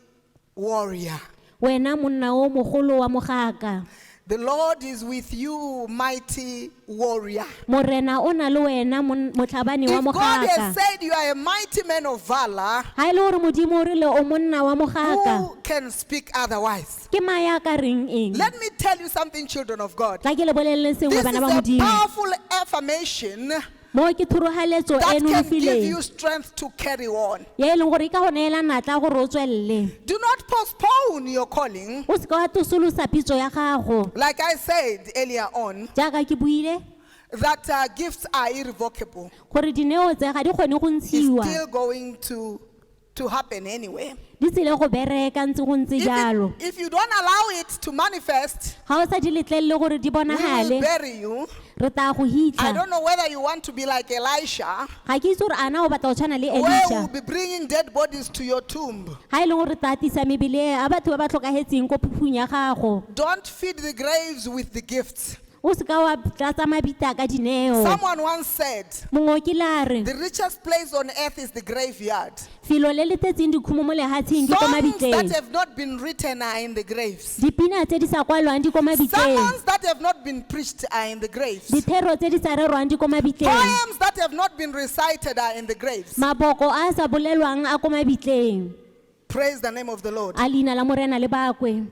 warrior. wena monna o mogolo wa mogaka The Lord is with you, mighty warrior. morena o na le wena motlhabane wa If God has mogaka said you are a mighty man of valor, ga e le gore modimo o rile o monna wa mogaka who can speak otherwise? ke maya ka reng eng Let me tell you something, children of God. tla ke le bolelele This sengwe is bana ba a modimo powerful affirmation mo ke thurogaletso that e can give nonofileng you strength to carry on. ya e leng gore e ka go neela natla gore o tswelele Do not postpone your calling. o seka wa tosolosa pitso ya gago Like I said earlier on, jaaka ke buile that gifts are irrevocable. gore dineo tse ga di kgone go It's ntshiwa still going to to happen anyway. Di tsile go bereka ntse go ntse jalo. If you don't allow it to manifest, Ha o sa di letlelle gore di we will bonagale, bury you. re tla go I hitla. don't know whether you want to be like Elisha, Ga ke itse gore ana o batla go tshwana le where we'll Elisha. be bringing dead bodies to your tomb. Ha ile gore tatisa mebile a batho ba ba tlhokagetseng ko phuphung ya gago. Don't feed the graves with the gifts. O se ka wa tlatsa mabita ka dineo. Someone once said, Mongwe ke la re, the richest place on earth is the graveyard. filo le le tletseng dikhumo mo lehatsheng ke ko Songs that mabitleng. have not been written are in the graves. Dipina tse di sa kwalwang di ko mabitleng. Sermons that have not been preached are in the graves. Dithero tse di sa rerwang di ko mabitleng. Poems that have not been recited are in the graves. Maboko a sa bolelwang a ko mabitleng. Praise the name of the Lord. A leina la morena le bakwe.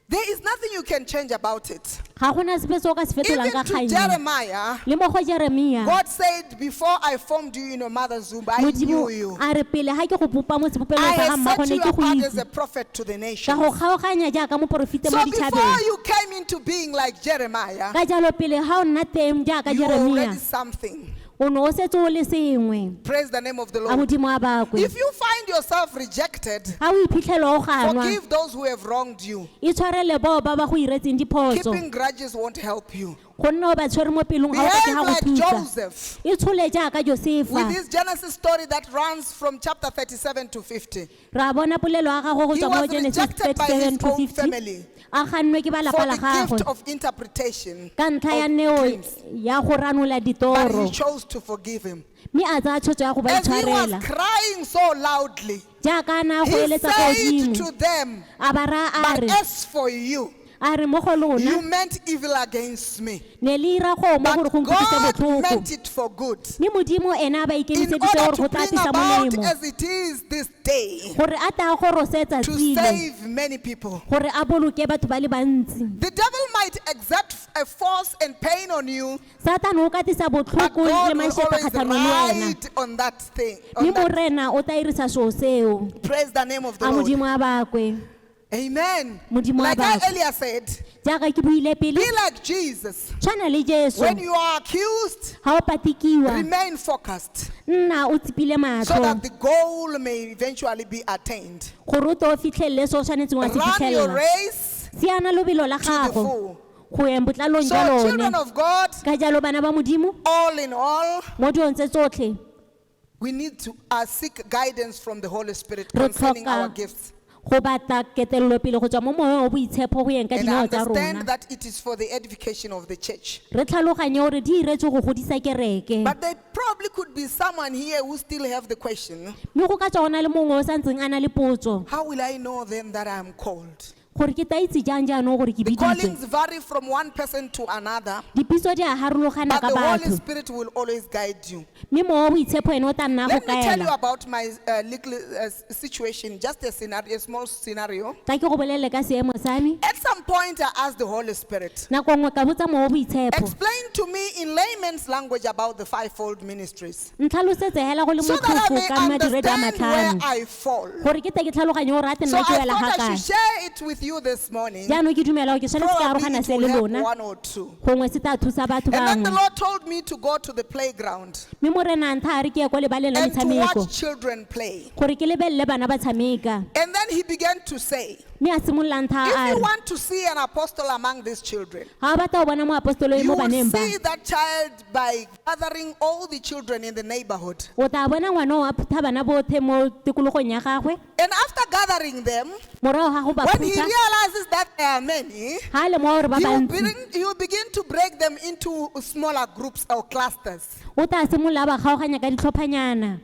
There is nothing you can change about it. Ga gona sepe se o ka se fetolang Even ka to kgang. Jeremiah, Le mo go Jeremia. God said, before I formed you in your mother's womb, I knew you. Modimo a re pele ha ke go bopa mo sebopelong I sa ga have mmago set ne you ke go apart as itse. a prophet to the Ka nations. go kgaoganya jaaka moporofite mo So before ditšhabeng. you came into being like Jeremiah, Ka jalo pele ha o nna teng jaaka you were Jeremia. already something. O ne o setse o le sengwe. Praise the name of the A Lord. modimo a bakwe. If you find yourself rejected, Ha o iphitlhela o ganwa, forgive those who have wronged you. e tshwarele bao ba ba go iretseng diphoso. Keeping grudges won't help you. Go nna o ba tshwere mo pelong ga o ka ke Behave ga go like thusa. Joseph E tshole jaaka Josefa. with this Genesis story that runs from chapter 37 to 50. Ra bona polelo ya gago go He tswa mo was Genesis rejected by 37 his to own 50. family A gannwe ke ba for lapa la the gift gagwe of interpretation. ka ntlha ya of neo dreams. ya go ranola But he ditoro. chose to forgive him. Mme a tsaya tshwetso ya go ba As he was itshwarela. crying so loudly, Jaaka na go he eletsa ka said godimo. to them, A ba ra a but re, as for you, a re mo go you lona meant evil against me. ne le ira go mo But gore go nkukise God botlhoko. meant it for good. Mme modimo ena a ba In ikemiseditse order gore to go tla bring tlisa about molemo. as it is this day, Gore a tla go rosetsa to tsile. save many people. Gore a boloke batho ba le bantsi. The devil might exert a force and pain on you, Satane o ka tlisa but botlhoko le God will mašeta always kgatlhanong le wena. ride on that thing. Mme On that. morena o tla irisa seo seo. Praise the name of the A Lord. modimo a bakwe. Amen. Modimo a Like I bakwe. earlier said, Jaaka ke buile pele, be like Jesus. tshwana le Jesu. When you are accused, Ha o patikiwa, remain focused nna o tsipile so matlho. that the goal may eventually be attained. Gore o tle o fitlhelele se o tshwanetseng wa se Run your fitlhelela. race Siana lobelo la to the gago full. go yeng botlalong So, jwa children lone. of God, Ka jalo bana ba modimo all in all, mo diong tse tsotlhe we need to seek guidance from the Holy Spirit re concerning our tlhoka gifts go batla ketelelo pele go tswa mo moyeng wa boitshepo go yeng ka and dinao tsa understand rona. that it is for the edification of the church. Re tlhaloganye gore di iretswe go godisa kereke. But there probably could be someone here who still have the question, Mme go ka tswa go na le mongwe o sa ntseng a na le potso how will I know then that I am called? gore ke tla itse jang jaanong gore ke The biditswe. callings vary from one person to another, Dipitso di a harologana but ka the Holy batho. Spirit will always guide you. Mme mo wa boitshepo ene o tla nna go Let me tell you kaela. about my little situation, just a scenario, a small scenario. Tla ke go bolelele ka seemo sa me. At some point, I asked the Holy Spirit, Nako nngwe ka botsa mo wa boitshepo. explain to me in layman's language about the fivefold ministries, Ntlhalosetse hela go le so that I motlhofo ka may madiredi a understand where matlhano. I fall. Gore ke tle ke tlhaloganye gore a te So nna ke I wela ga thought I kae. should share it with you this morning. Jaanong ke dumela gore ke tshwanetse ke Probably arogana it se le will help lona. one or two. Gongwe se tla thusa batho And then the bangwe. Lord told me to go to the playground Mme morena ntlha a re ke ye kwa lebaleng la and to metshameko watch children play. gore ke lebelele bana ba tshameka. And then he began to say, Mme a simolola ntlha a if you re, want to see an apostle among these children, ga o batla go bona moapostolo you mo will baneng ba, see that child by gathering all the children in the neighborhood. o tla bona ngwana o a phutha bana botlhe mo tikologong ya gagwe. And after gathering them, Morago ga go ba when he phutha, realizes that there are many, ga a lemoga gore ba bantsi, he will begin to break them into smaller groups or clusters. o tla simolola a ba kgaoganya ka ditlhophanyana.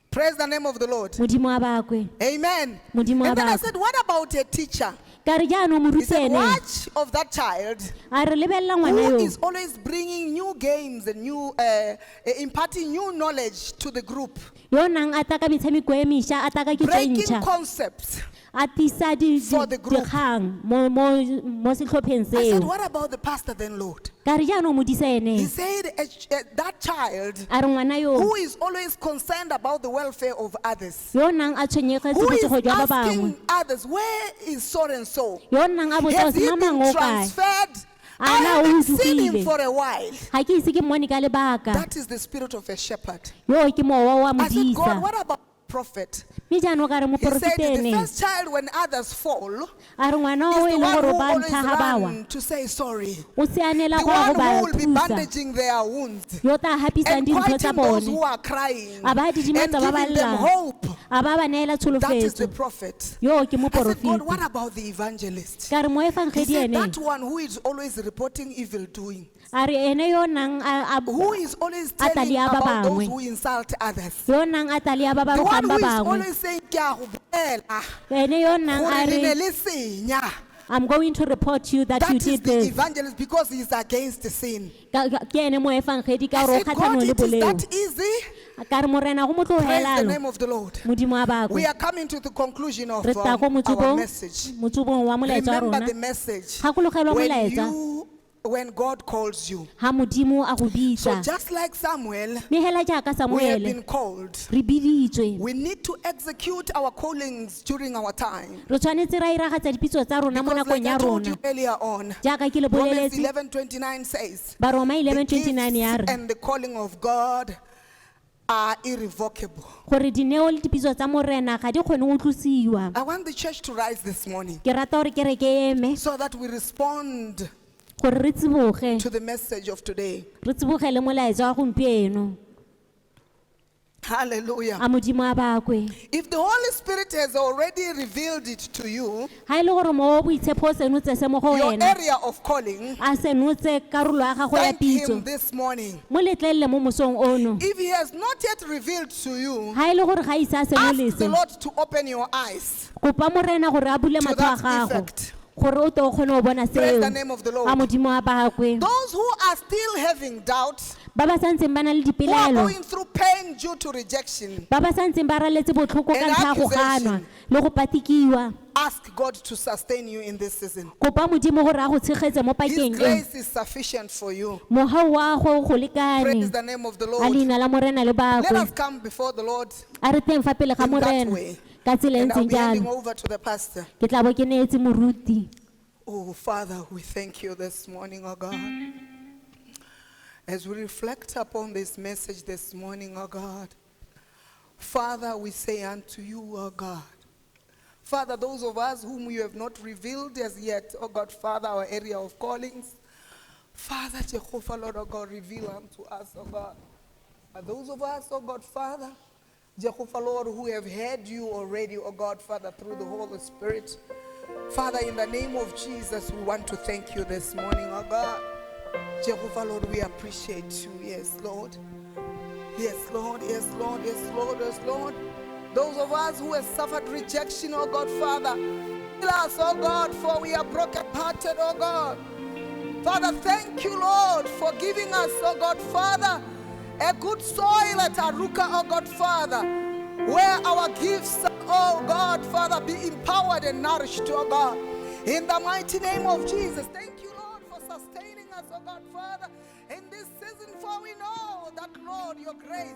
Praise the name of the Lord. Modimo a bakwe. Amen. Modimo a And then I bakwe. said, what about a teacher? Ka re jaanong He said, moruti ene watch of that child a re lebelela ngwana who yo is always bringing new games and new, imparting new knowledge to the group, yo o nang a tla ka metshameko e mešwa, a tla ka kitso e breaking ntšha, concepts. a tisa For the group. dikgang mo setlhopheng I said, seo. what about the pastor then, Lord? Ka re jaanong modisa He ene said, that child a re ngwana yo who is always concerned about the welfare of others, yo o nang a tshwenyegetse who is botsogo jwa ba bangwe, asking others, where is so and so? yo o nang a botsa Has go he se been mamang o kae, transferred? I Ana o haven't seen him hudugile. for a while. ga ke ise ke mmone ka lebaka. That is the spirit of a shepherd. Yo ke mowa wa I said, God, modisa. what about prophet. mme jaanong ka re He said moporofete the ene first child, when others fall, is a re ngwana o e the leng one gore who ba always ntlha ga bawa run to say sorry. o sianela The go ya go one ba who will be thusa bandaging their wounds yo tla hapisang and dintho tsa quieting those bone who are crying a ba and didimatsa ba giving them ballang hope. a ba ba neela That is the tsholofetso prophet. yo ke I said, God, moporofete what about the evangelist? ka re mo He efangedi said, ene that one who is always reporting evil doing, a re ene yo nang who is always a telling tlalia ba about those bangwe who insult others, yo nang a tlalia ba ba the one rogang who ba is bangwe always saying, "Ke a go bolela, ene yo nang gore a le ne re le senya." I'm going to report you that That you is did the this evangelist, because he is against sin. ke ene mo efangedi ka I gore o said, God, kgatlhanong le it is boleo that easy. ka re morena go Praise the motlogelalo name of the Lord. modimo a We bakwe are coming to the conclusion of re ta ko our motsubong message. motsubong wa molaetsa wa Remember rona the message. gakologelwa molaetsa When God calls you. ha modimo a go So bitsa just like Samuel, mme hela jaaka we have samuele been called. re biditswe We need to execute our callings during our time. re tshwanetse ra iragatsa dipitso tsa rona mo Because nakong like I ya told rona you earlier on, jaaka ke le Romans boleletse 11:29 says, baroma the 11:29 ya gifts re and the calling of God are irrevocable. gore dineo le dipitso tsa morena ga di kgone go tlosiwa I want the church to rise this morning ke rata gore ke re ke eme so that we respond gore re tsiboge to the message of today. re tsibogele molaetsa wa gompieno Hallelujah. a modimo a bakwe If the Holy Spirit has already revealed it to you, ga e le gore mo boitshepo o senotse se mo go your wena area of calling, a senotse karolo ya gago ya thank Him pitso this morning. mo letlelele mo mosong ono If He has not yet revealed to you, ga e le gore ga ise a ask the senolese Lord to open your eyes kopa morena gore a bule to matlho a that gago effect. gore o tle o kgone go bona Praise seo the name of the a Lord. modimo a bakwe Those who are still having doubts, ba ba santseng ba na le who are dipelaelo going through pain due to rejection, ba ba santseng ba raletse botlhoko ka And ntlha ya go ganwa accusation. le go patikiwa ask God to sustain you in this season. kopa modimo gore a go tshegetse mo His pakeng e grace is sufficient for you. mogau wa go go Praise lekane the name of the a Lord. leina la morena le Let bakwe us come before the Lord a re teng fa pele ga in that morena way. ka tsela e And I'll ntseng be handing jalo over to the pastor. ke tla bo ke neetse moruti Oh, Father, we thank you this morning, oh God. As we reflect upon this message this morning, oh God. Father, we say unto you, oh God. Father, those of us whom you have not revealed as yet, oh God, Father, our area of callings. Father, Jehovah, Lord, oh God, reveal unto us, oh God. And those of us, oh God, Father, Jehovah, Lord, who have heard you already, oh God, Father, through the Holy Spirit. Father, in the name of Jesus, we want to thank you this morning, oh God. Jehovah, Lord, we appreciate you. Yes, Lord. Yes, Lord. Yes, Lord. Yes, Lord. Yes, Lord. Those of us who have suffered rejection, oh God, Father, heal us, oh God, for we are broken-hearted, oh God. Father, thank you, Lord, for giving us, oh God, Father, a good soil at Aruka, oh God, Father, where our gifts, oh God, Father, be empowered and nourished, oh God. In the mighty name of Jesus, thank you, Lord, for sustaining us, oh God, Father, in this season, for we know that, Lord, your grace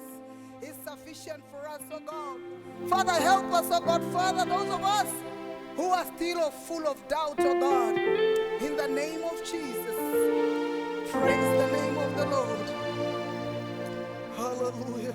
is sufficient for us, oh God. Father, help us, oh God, Father, those of us who are still full of doubt, oh God, in the name of Jesus. Praise the name of the Lord. Hallelujah.